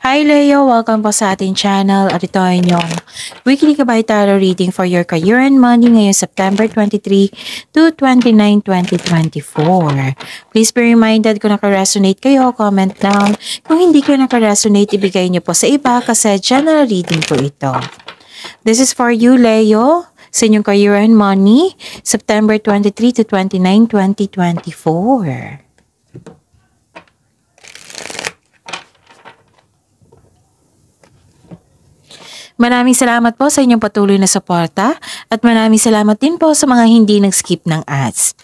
Hi Leo! Welcome po sa ating channel at ito ay inyong weekly Kabay Tarot reading for your career and money ngayong September 23 to 29, 2024. Please be reminded kung naka-resonate kayo, comment down. Kung hindi kayo naka-resonate, ibigay niyo po sa iba kasi general reading po ito. This is for you Leo sa inyong career and money September 23 to 29, 2024. Maraming salamat po sa inyong patuloy na suporta at maraming salamat din po sa mga hindi nag-skip ng ads.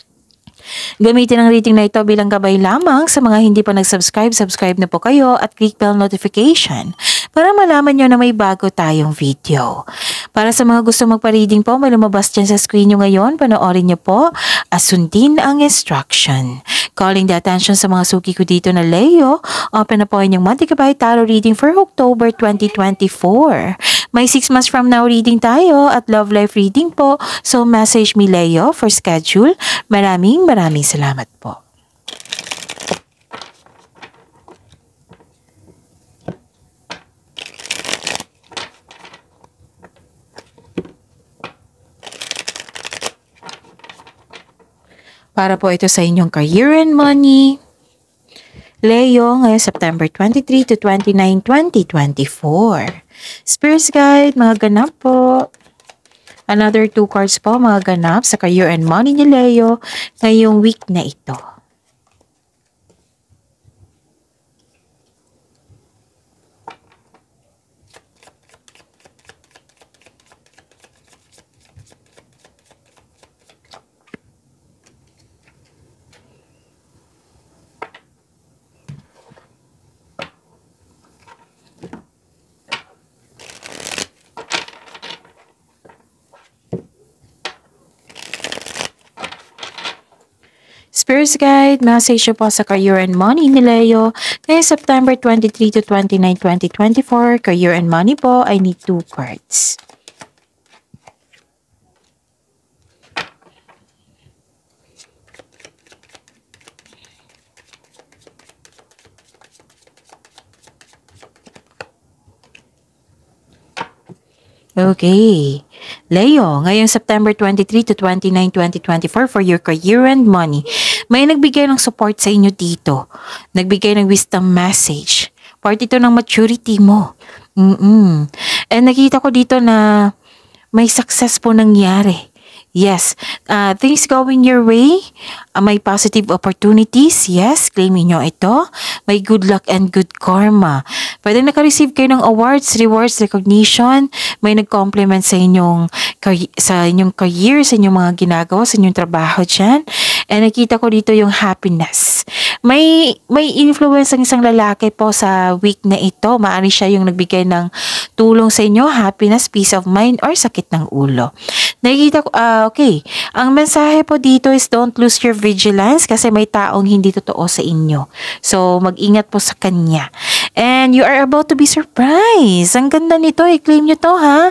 Gamitin ang reading na ito bilang gabay lamang sa mga hindi pa nag-subscribe, subscribe na po kayo at click bell notification para malaman nyo na may bago tayong video. Para sa mga gusto magpa-reading po, may lumabas dyan sa screen nyo ngayon, panoorin nyo po at sundin ang instruction. Calling the attention sa mga suki ko dito na Leo, open na po inyong monthly Kabay Tarot reading for October 2024. May 6 months from now reading tayo at love life reading po. So message me Leo for schedule. Maraming salamat po. Para po ito sa inyong career and money. Leo, ngayong September 23 to 29, 2024. Spirits Guide, mga ganap po. Another 2 cards po, mga ganap sa career and money ni Leo ngayong week na ito. Spirits Guide, message po sa career and money ni Leo ngayong September 23 to 29, 2024. Career and money po, I need 2 cards. Okay. Leo, ngayong September 23 to 29, 2024 for your career and money. May nagbigay ng support sa inyo dito. Nagbigay ng wisdom message. Part ito ng maturity mo. And nakita ko dito na may success po nangyari. Yes, things going your way. May positive opportunities. Yes, claimin nyo ito. May good luck and good karma. Pwede naka-receive kayo ng awards, rewards, recognition. May nag-compliment sa inyong career, sa inyong mga ginagawa, sa inyong trabaho dyan. And nakita ko dito yung happiness. May influence ang isang lalaki po sa week na ito. Maaari siya yung nagbigay ng tulong sa inyo, happiness, peace of mind, or sakit ng ulo. Nakikita ko, okay. Ang mensahe po dito is don't lose your vigilance kasi may taong hindi totoo sa inyo. So, mag-ingat po sa kanya. And you are about to be surprised. Ang ganda nito. I-claim nyo to, ha?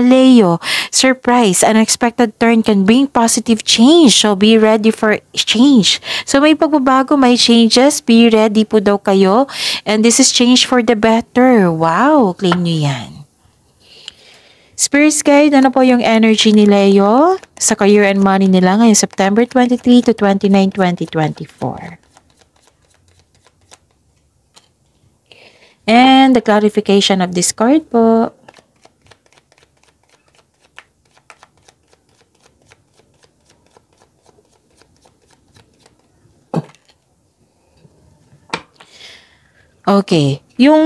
Leo, surprise. Unexpected turn can bring positive change. So, be ready for change. So, may pagbabago, may changes. Be ready po daw kayo. And this is change for the better. Wow, claim nyo yan. Spirits Guide, ano po yung energy ni Leo sa career and money nila ngayong September 23 to 29, 2024. And the clarification of this card po. Okay. Yung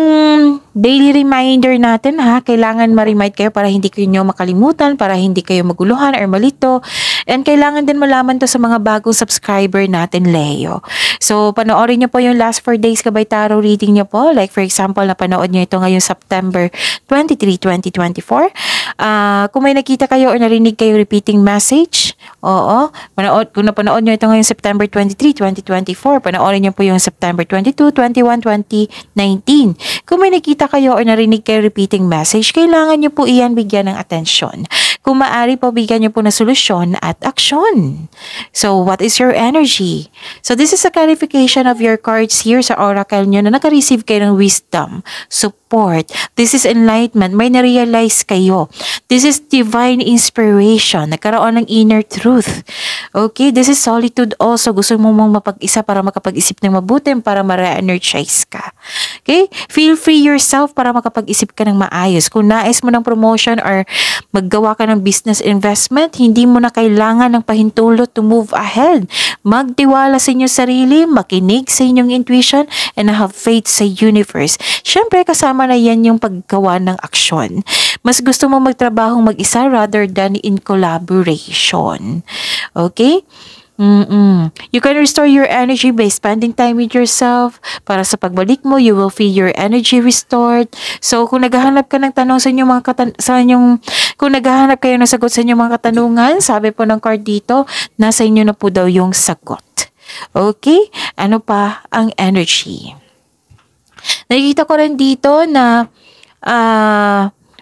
daily reminder natin ha, kailangan ma-remind kayo para hindi kayo makalimutan, para hindi kayo maguluhan or malito. And kailangan din malaman to sa mga bagong subscriber natin, Leo. So, panoorin nyo po yung last 4 days Kabay Tarot reading nyo po. Like for example, napanood nyo ito ngayong September 23, 2024. Kung may nakita kayo or narinig kayo repeating message, oo. Kung napanood nyo ito ngayong September 23, 2024, panoorin nyo po yung September 22, 21, 2019. Kung may nakita kayo or narinig kayo repeating message, kailangan nyo po iyan bigyan ng atensyon. Kung maaari po, bigyan niyo po na solusyon at aksyon. So, what is your energy? So, this is a clarification of your cards here sa oracle nyo na naka-receive kayo ng wisdom, support. This is enlightenment. May na-realize kayo. This is divine inspiration. Nagkaroon ng inner truth. Okay? This is solitude also. Gusto mo mong mapag-isa para makapag-isip ng mabuti, para ma-re-energize ka. Okay? Feel free yourself para makapag-isip ka ng maayos. Kung nais mo ng promotion or maggawa ka ng business investment, hindi mo na kailangan ng pahintulot to move ahead. Magtiwala sa inyong sarili, makinig sa inyong intuition, and have faith sa universe. Syempre, kasama na yan yung paggawa ng aksyon. Mas gusto mo magtrabahong mag-isa rather than in collaboration. Okay? You can restore your energy by spending time with yourself. Para sa pagbalik mo, you will feel your energy restored. So, kung naghahanap ka ng tanong sa inyong kung naghahanap kayo ng sagot sa inyong mga katanungan, sabi po ng card dito, nasa inyo na po daw yung sagot. Okay? Ano pa ang energy? Nakikita ko rin dito na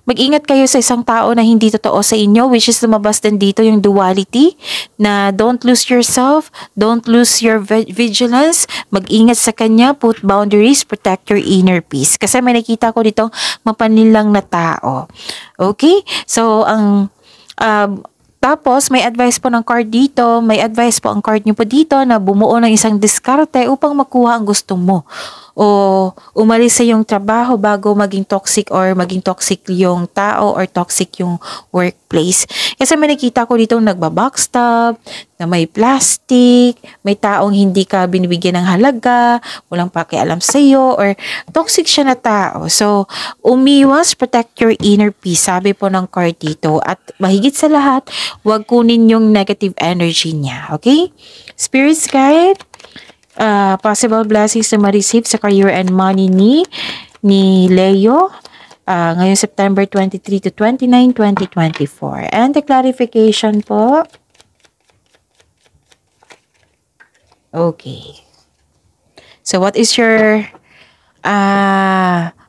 mag-ingat kayo sa isang tao na hindi totoo sa inyo, which is lumabas din dito yung duality na don't lose yourself, don't lose your vigilance, mag-ingat sa kanya, put boundaries, protect your inner peace. Kasi may nakita ko ditong mapanilang na tao. Okay? So, tapos, may advice po ng card dito, may advice po ang card nyo po dito na bumuo ng isang diskarte upang makuha ang gusto mo. O umalis sa yung trabaho bago maging toxic yung tao or toxic yung workplace. Kasi may nakita ko dito nagbabackstab, na may plastic, may taong hindi ka binibigyan ng halaga, walang pakialam sa iyo, or toxic siya na tao. So, umiwas, protect your inner peace, sabi po ng card dito. At mahigit sa lahat, huwag kunin yung negative energy niya. Okay? Spirits guide, possible blessings na ma-receive sa career and money ni Leo ngayong September 23 to 29, 2024. And the clarification po. Okay. So, what is your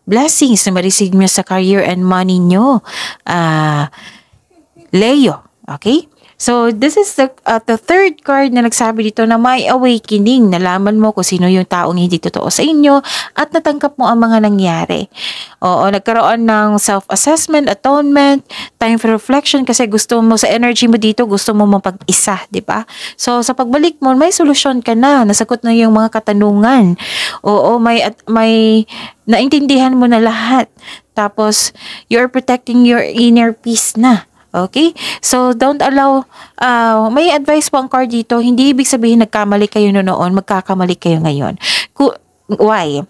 blessings na ma-receive nyo sa career and money nyo? Leo. Okay? So, this is the third card na nagsabi dito na may awakening. Nalaman mo kung sino yung taong hindi totoo sa inyo at natangkap mo ang mga nangyari. Oo, nagkaroon ng self-assessment, atonement, time for reflection kasi gusto mo sa energy mo dito, gusto mo mapag-isa, di ba? So, sa pagbalik mo, may solusyon ka na. Nasagot na yung mga katanungan. Oo, may naintindihan mo na lahat. Tapos, you're protecting your inner peace na. Okay? So, don't allow, may advice po ang card dito, hindi ibig sabihin nagkamali kayo noon, magkakamali kayo ngayon. Why?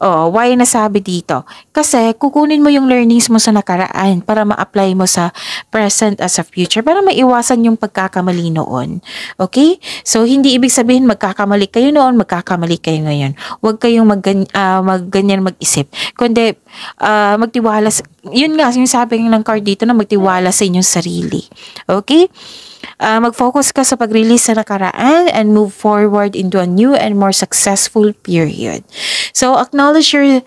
Why nasabi dito? Kasi kukunin mo yung learnings mo sa nakaraan para ma-apply mo sa present as a future para maiwasan yung pagkakamali noon. Okay? So, hindi ibig sabihin magkakamali kayo noon, magkakamali kayo ngayon. Huwag kayong magganyan mag-isip. Kundi, magtiwala, yun nga, yung sabi ng card dito na magtiwala sa inyong sarili. Okay? Mag-focus ka sa pag-release sa nakaraan and move forward into a new and more successful period. So, acknowledgement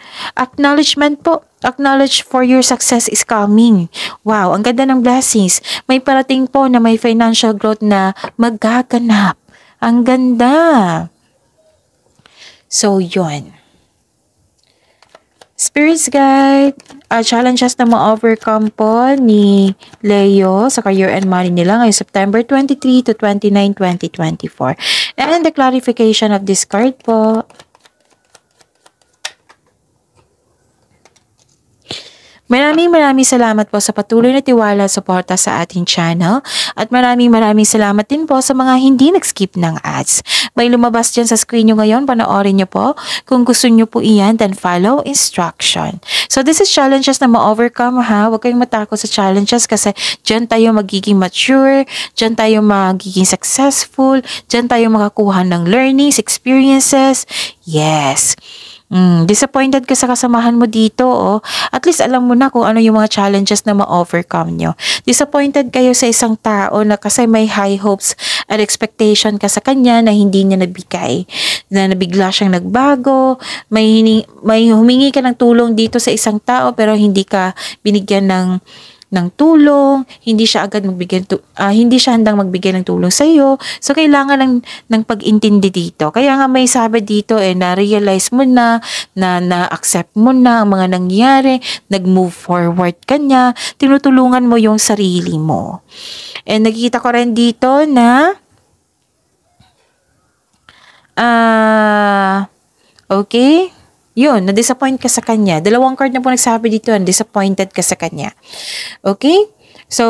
po. Acknowledge for your success is coming. Wow, ang ganda ng blessings. May parating po na may financial growth na magaganap. Ang ganda. So, yun. Spirits guide, challenges na ma-overcome po ni Leo sa career and money nila ngayong September 23 to 29, 2024. And the clarification of this card po. Maraming salamat po sa patuloy na tiwala at suporta sa ating channel. At maraming salamat din po sa mga hindi nag-skip ng ads. May lumabas dyan sa screen nyo ngayon, panoorin nyo po. Kung gusto nyo po iyan, then follow instruction. So this is challenges na ma-overcome ha. Huwag kayong matakot sa challenges kasi dyan tayo magiging mature, dyan tayo magiging successful, dyan tayo makakuha ng learnings, experiences. Yes. Disappointed ka sa kasamahan mo dito, at least alam mo na kung ano yung mga challenges na ma-overcome nyo. Disappointed kayo sa isang tao na kasi may high hopes at expectation ka sa kanya na hindi niya nabigay, na nabigla siyang nagbago, may humingi ka ng tulong dito sa isang tao pero hindi ka binigyan ng ng tulong, hindi siya agad hindi siya handang magbigay ng tulong sa iyo. So kailangan ng pag-intindi dito. Kaya nga may sabi dito na-realize mo na-accept mo na ang mga nangyari, nag-move forward ka niya, tinutulungan mo yung sarili mo. And nakikita ko rin dito na okay? Yun, na-disappoint ka sa kanya. Dalawang card na po nagsabi dito, disappointed ka sa kanya. Okay? So,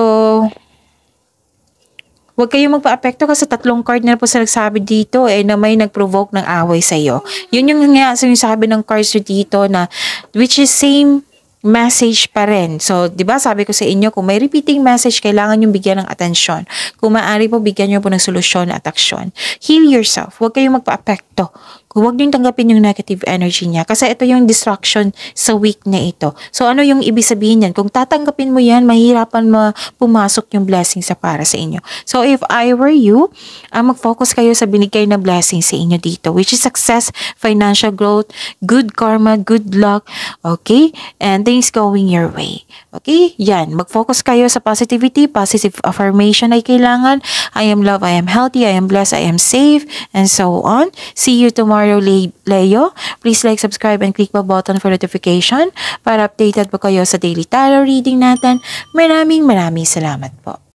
huwag kayong magpa-apekto kasi tatlong card na po sa nagsabi dito na may nag-provoke ng away sa'yo. Yun yung nga sinasabi ng cards dito na which is same message pa rin. So, di ba sabi ko sa inyo, kung may repeating message, kailangan yung bigyan ng atensyon. Kung maaari po, bigyan nyo po ng solusyon at aksyon. Heal yourself. Huwag kayong magpa-apekto. Huwag niyong tanggapin yung negative energy niya. Kasi ito yung distraction sa week na ito. So, ano yung ibig sabihin yan? Kung tatanggapin mo yan, mahirapan pumasok yung blessing sa para sa inyo. So, if I were you, mag-focus kayo sa binigay na blessing sa inyo dito, which is success, financial growth, good karma, good luck, okay? And things going your way. Okay? Yan. Mag-focus kayo sa positivity, positive affirmation ay kailangan. I am loved, I am healthy, I am blessed, I am safe, and so on. See you tomorrow, Leo. Please like, subscribe, and click the button for notification para updated po kayo sa daily tarot reading natin. Maraming salamat po.